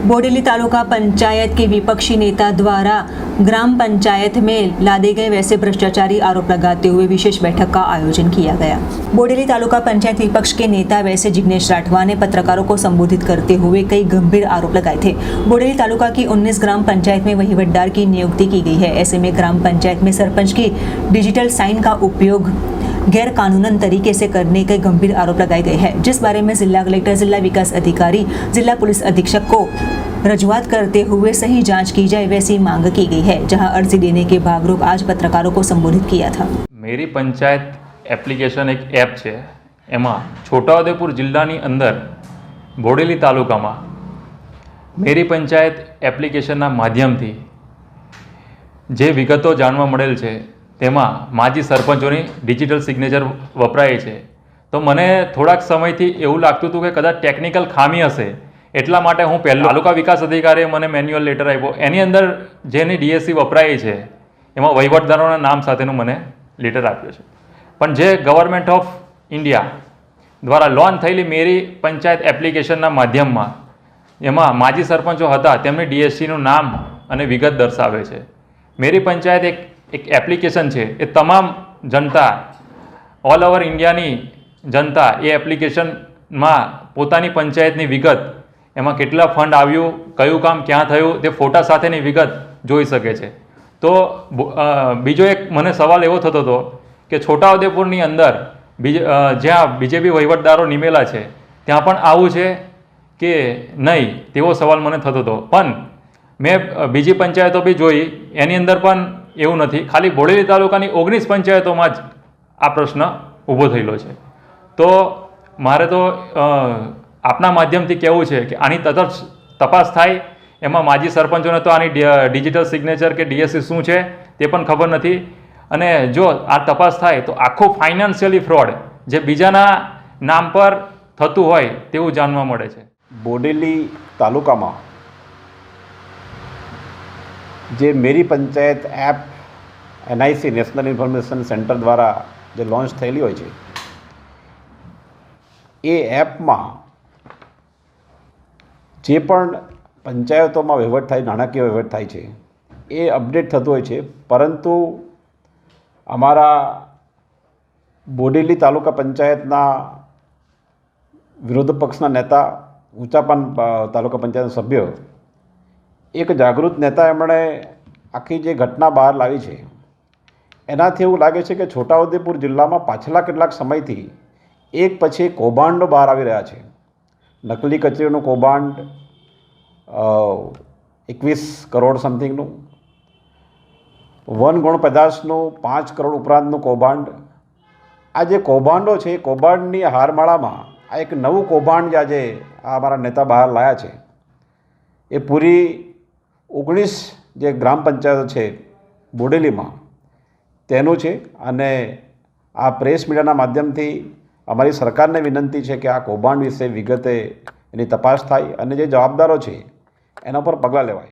बोडेली तालुका पंचायत के विपक्षी नेता द्वारा ग्राम पंचायत में लादे गए वैसे भ्रष्टाचारी आरोप लगाते हुए विशेष बैठक का आयोजन किया गया। बोडेली तालुका पंचायत विपक्ष के नेता वैसे जिग्नेश राठवा ने पत्रकारों को संबोधित करते हुए कई गंभीर आरोप लगाए थे। बोडेली तालुका की 19 ग्राम पंचायत में वहीवटदार की नियुक्ति की गई है। ऐसे में ग्राम पंचायत में सरपंच की डिजिटल साइन का उपयोग गैर कानूनन तरीके से करने के गंभीर आरोप लगाए गए हैं, जिस बारे में जिला कलेक्टर, जिला विकास अधिकारी, जिला पुलिस अधीक्षक को रजूआत करते हुए सही जांच की जाए वैसी मांग की गई है। जहां अर्जी देने के भागरूप आज पत्रकारों को संबोधित किया था। मेरी पंचायत एप्लिकेशन एक एप है, एमा छोटाउदेपुर जिल्लानी अंदर बोडेली तालुकामां मेरी पंचायत एप्लिकेशनना माध्यमथी जे विगतो जाणवा मळेल छे तेमां माजी सरपंचोनी डिजिटल सिग्नेचर वपराय छे। तो मने थोड़ाक समयथी एवुं लागतुं हतुं के कदाच टेक्निकल खामी हशे, एटला माटे हूँ पहेलो तालुका विकास अधिकारीए मने मेन्युअल लेटर आप्यो, एनी अंदर जेनी डीएससी वपराय छे एमां वहीवटदारोना नाम साथेनुं मने लेटर आप्यो छे। पण जे गवर्नमेंट ऑफ इंडिया द्वारा लॉन्च थयेली मेरी पंचायत एप्लिकेशनना माध्यममां एमां माजी सरपंचो हता तेमनी डीएससीनुं नाम अने विगत दर्शावे छे। मेरी पंचायत एक एप्लिकेशन है, ये तमाम जनता ऑल ओवर इंडियानी जनता ये एप्लिकेशन में पोतानी पंचायतनी विगत एमां केटला फंड आव्युं, कयुं काम क्यां थयुं ते फोटा साथेनी विगत जोई शके छे। तो बीजो एक मने सवाल एवो थतो हतो कि छोटाउदेपुरनी अंदर ज्यां बीजेपी वहीवटदारो निमेला छे त्यां पण आवुं छे के नहीं, तेवो सवाल मने थतो हतो। पण मैं बीजी पंचायतों भी जोई, एनी अंदर पण એવું નથી। ખાલી બોડેલી તાલુકાની 19 પંચાયતોમાં જ આ પ્રશ્ન ઊભો થયેલો છે। તો મારે તો આપના માધ્યમથી કહેવું છે કે આની તટસ્થ તપાસ થાય। એમાં માજી સરપંચોને તો આની ડિજિટલ સિગ્નેચર કે ડીએસસી શું છે તે પણ ખબર નથી, અને જો આ તપાસ થાય તો આખું ફાઇનાન્શિયલી ફ્રોડ જે બીજાના નામ પર થતું હોય તેવું જાણવા મળે છે। બોડેલી તાલુકામાં જે Meri Panchayat app NIC national information centre દ્વારા જે લોન્ચ થયેલી હોય છે એ એપમાં જે પણ પંચાયતોમાં વહીવટ થાય, નાણાકીય વહીવટ થાય છે એ અપડેટ થતું હોય છે। પરંતુ અમારા બોડેલી તાલુકા પંચાયતના વિરોધ પક્ષના નેતા, ઊંચાપાન તાલુકા પંચાયતના સભ્ય, એક જાગૃત નેતા એમણે આખી જે ઘટના બહાર લાવી છે એનાથી એવું લાગે છે કે છોટાઉદેપુર જિલ્લામાં પાછલા કેટલાક સમયથી એક પછી એક કૌભાંડો બહાર આવી રહ્યા છે। નકલી કચેરીનું કૌભાંડ 21 કરોડ સમથિંગનું, વન ગુણ પેદાશનું 5 કરોડ ઉપરાંતનું કૌભાંડ। આ જે કૌભાંડો છે એ કૌભાંડની હારમાળામાં આ એક નવું કૌભાંડ જે આજે આ અમારા નેતા બહાર લાવ્યા છે એ પૂરી 19 જે ગ્રામ પંચાયતો છે બોડેલીમાં તેનું છે। અને આ પ્રેસ મીડિયાના માધ્યમથી અમારી સરકારને વિનંતી છે કે આ કૌભાંડ વિશે વિગતે એની તપાસ થાય અને જે જવાબદારો છે એના પર પગલાં લેવાય।